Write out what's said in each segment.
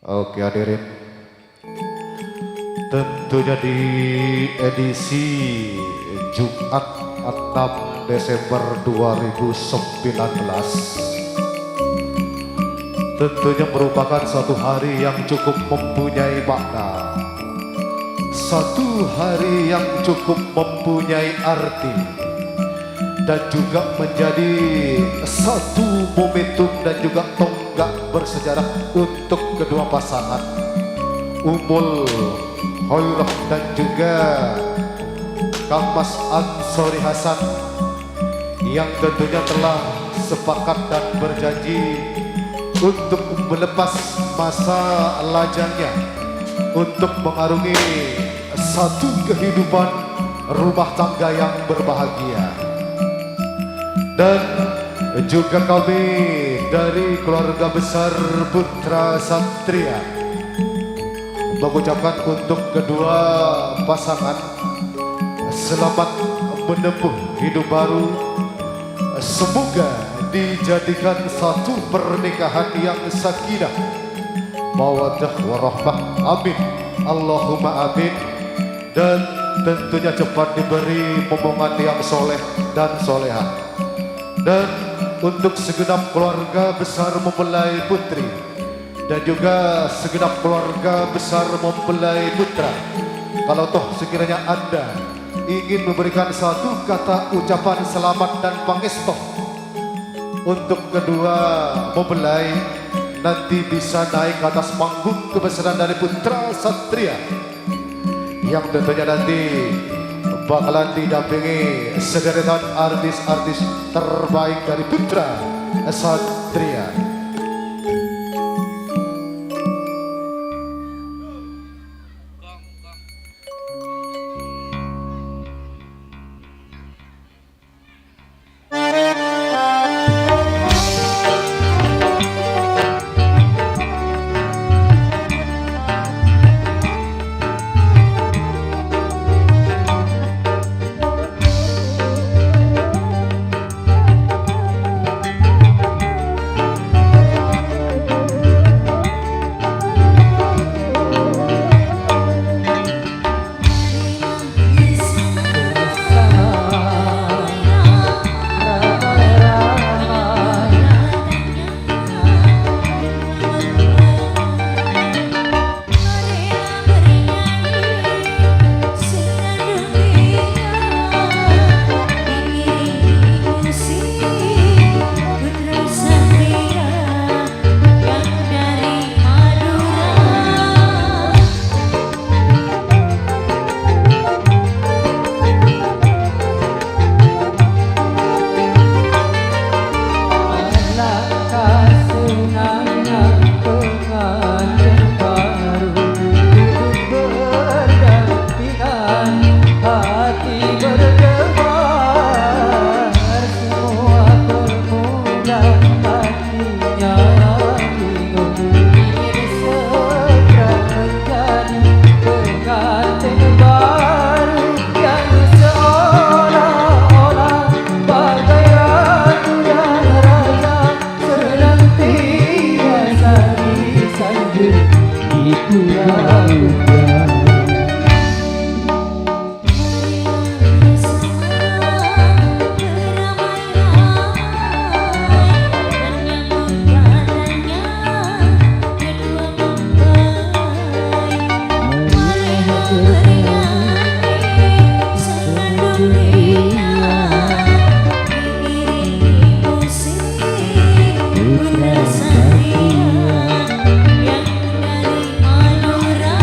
Oke hadirin, tentunya di edisi Jumat 6 Desember 2019 tentunya merupakan satu hari yang cukup mempunyai makna, satu hari yang cukup mempunyai arti, dan juga menjadi satu momentum dan juga tonggak bersejarah untuk kedua pasangan Ummul Khairah dan juga Kang Mas Ansori Hasan yang tentunya telah sepakat dan berjanji untuk melepas masa lajangnya untuk mengarungi satu kehidupan rumah tangga yang berbahagia. Dan juga kami dari keluarga besar Putra Satria mengucapkan untuk kedua pasangan selamat menempuh hidup baru. Semoga dijadikan satu pernikahan yang sakinah, mawaddah warahmah. Amin, Allahumma amin. Dan tentunya cepat diberi momongan yang soleh dan solehah. Dan untuk segenap keluarga besar mempelai putri dan juga segenap keluarga besar mempelai putra, kalau toh sekiranya Anda ingin memberikan satu kata ucapan selamat dan pangestu untuk kedua mempelai, nanti bisa naik ke atas panggung kebesaran dari Putra Satria yang tentunya nanti bakalan didampingi sederetan artis-artis terbaik dari Putra Satria. Putra Satria yang dari Madura.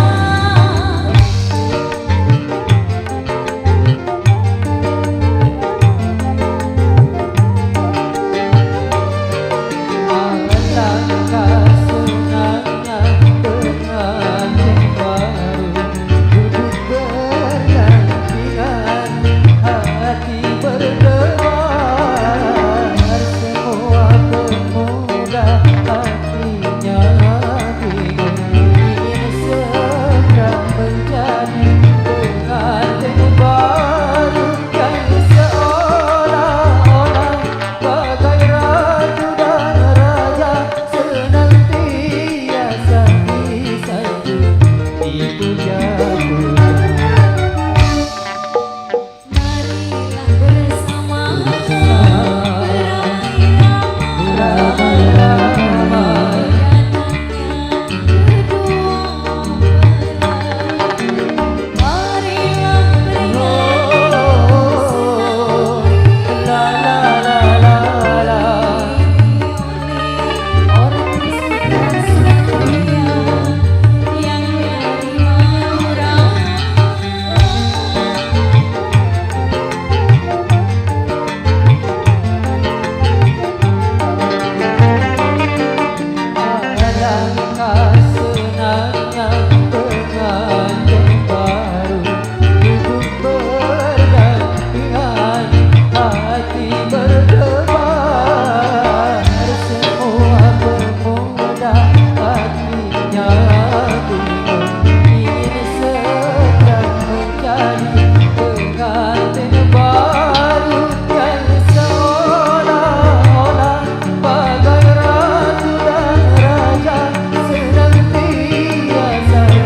senangnya pengantin baru, hidup berdampingan, hati berdebar. Semua pemuda hatinya bingung, ingin segera menjadi pengantin baru yang seolah-olah bagai ratu dan raja senantiasa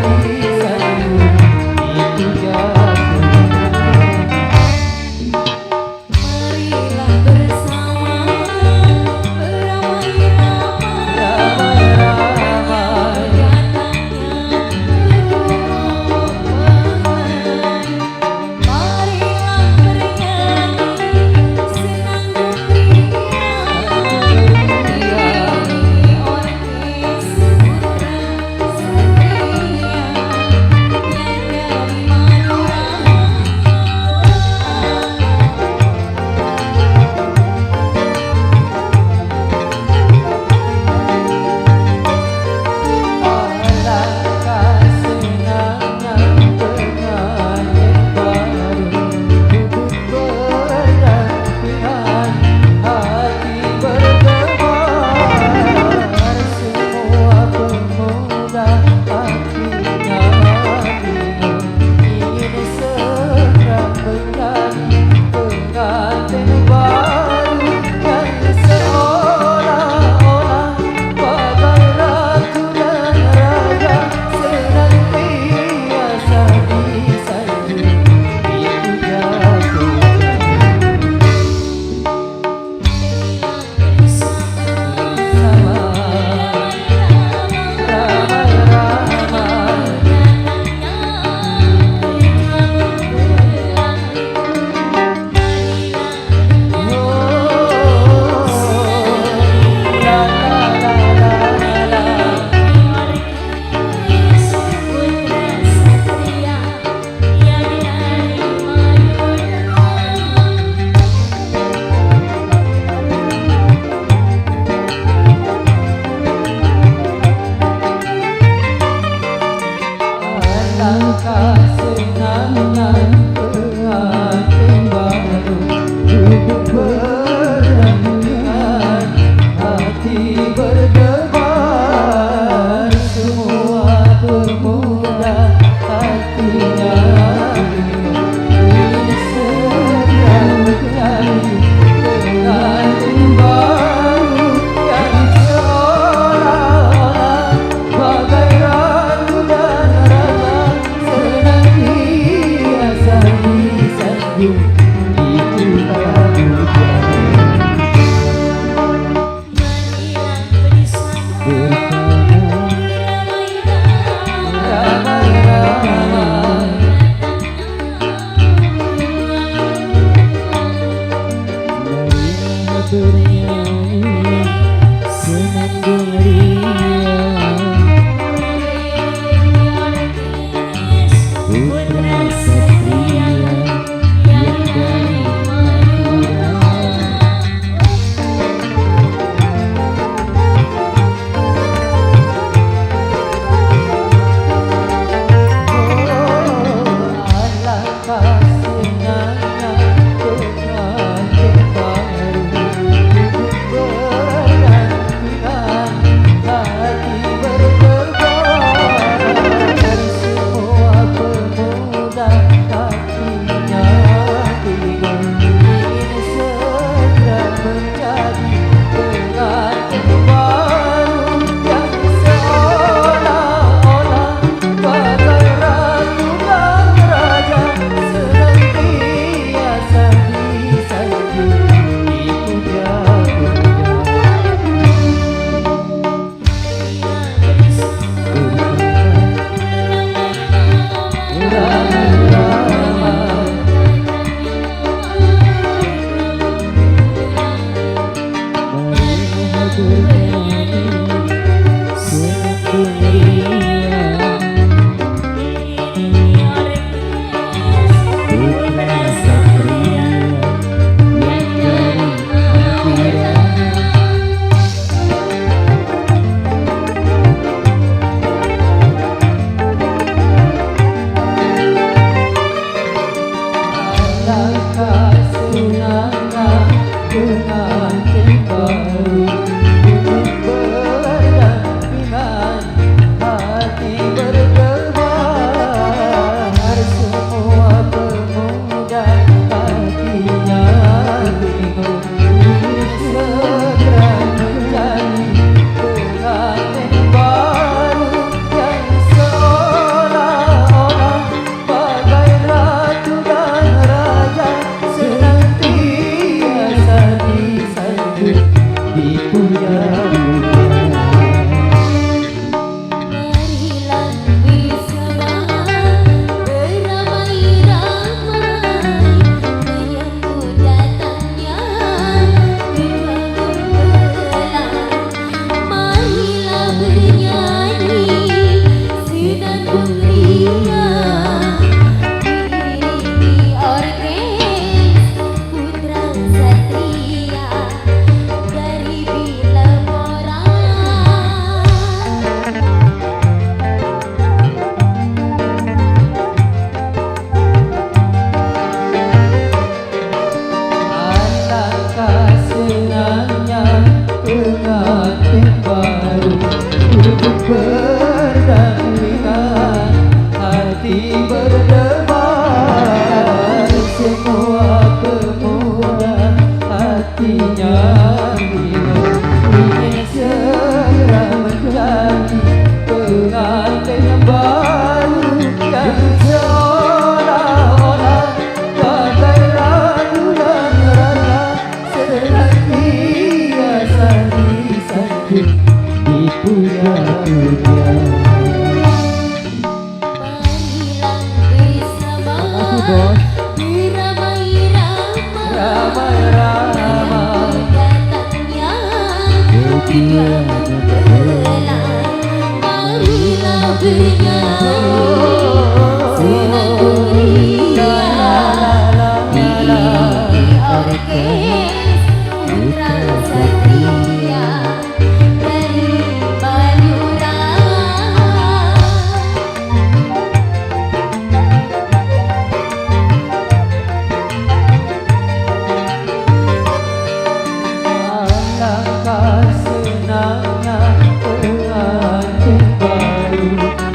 Alangkah senangnya pengantin baru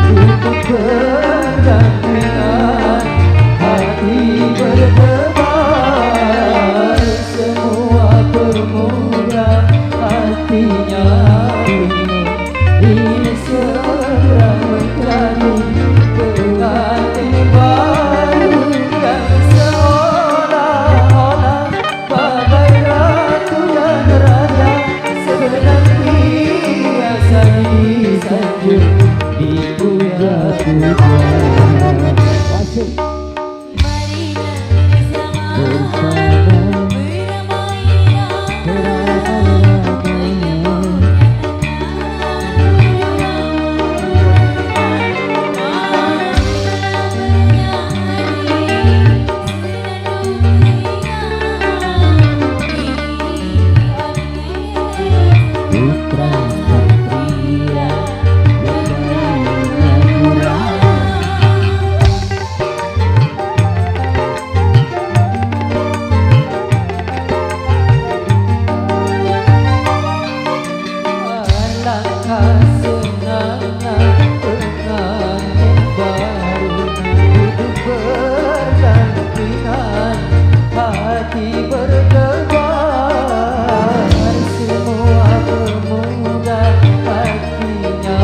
untuk berdampingan, hati berdebar, semua pemuda hatinya bingung. Ini segera menjadi pengantin baru yang seolah-olah bagai ratu dan raja, senanti biasa disanjung dipuja-puja. Alangkah senangnya pengantin baru duduk berdampingan, hati berdebar, semua pemuda hatinya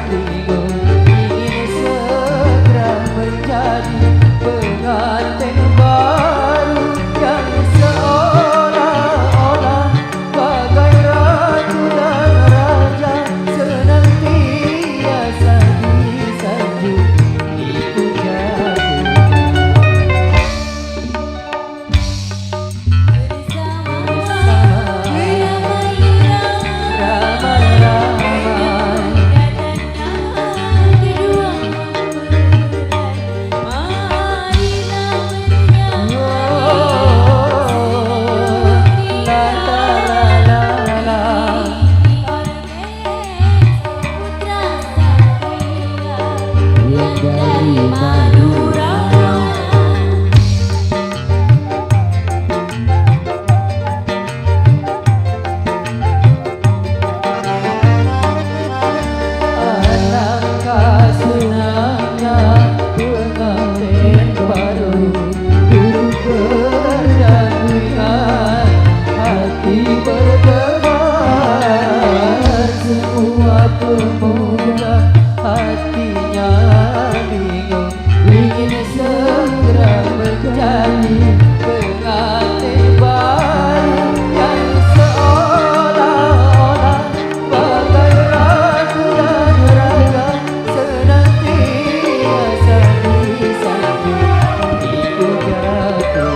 bingung. Ingin segera menjadi pengantin baru yang seolah-olah bagai ratu dan raja, senantiasa disanjung dipuja-puja. Alangkah senangnya pengantin baru duduk berdampingan, hati berdebar, semua pemuda hatinya bingung. Ingin segera menjadi pengantin baru yang seolah-olah bagai ratu dan raja, senantiasa disanjung dipuja-puja.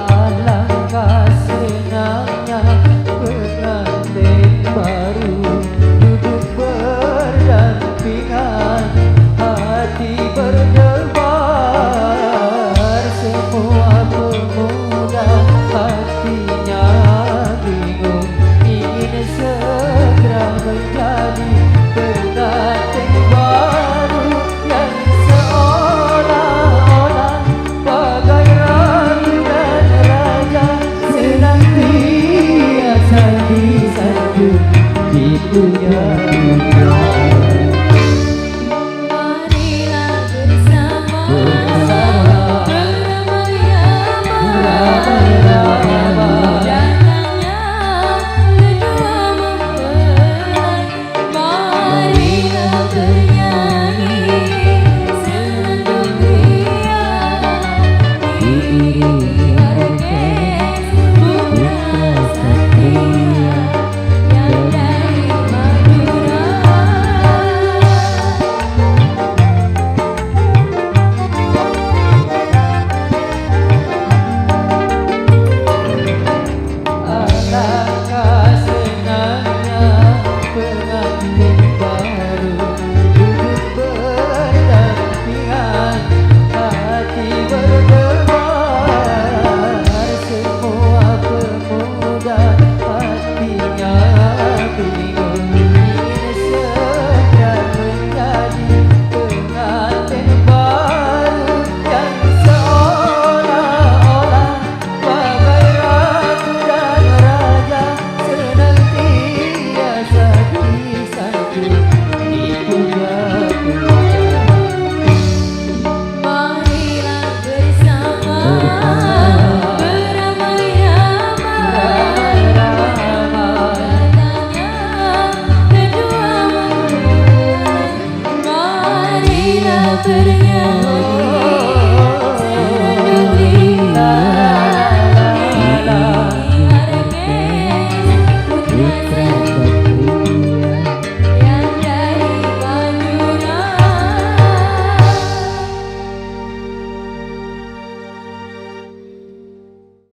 Alangkah senangnya pengantin baru duduk berdampingan, hati berdebar, semua pemuda hatinya bingung. Ingin segera menjadi pengantin baru yang seolah-olah bagai ratu dan raja, senantiasa disanjung dipuja-puja. Marilah diiringi orkes putra satria yang dari Madura. Alangkah senangnya pengantin baru duduk berdampingan, hati berdebar. Semua pemuda hatinya bingung, ingin segera menjadi pengantin baru yang seolah-olah bagai ratu dan raja, senantiasa disanjung dipuja-puja. Marilah bersama beramai-ramai, katanya kedua mempelai. Marilah bernyanyi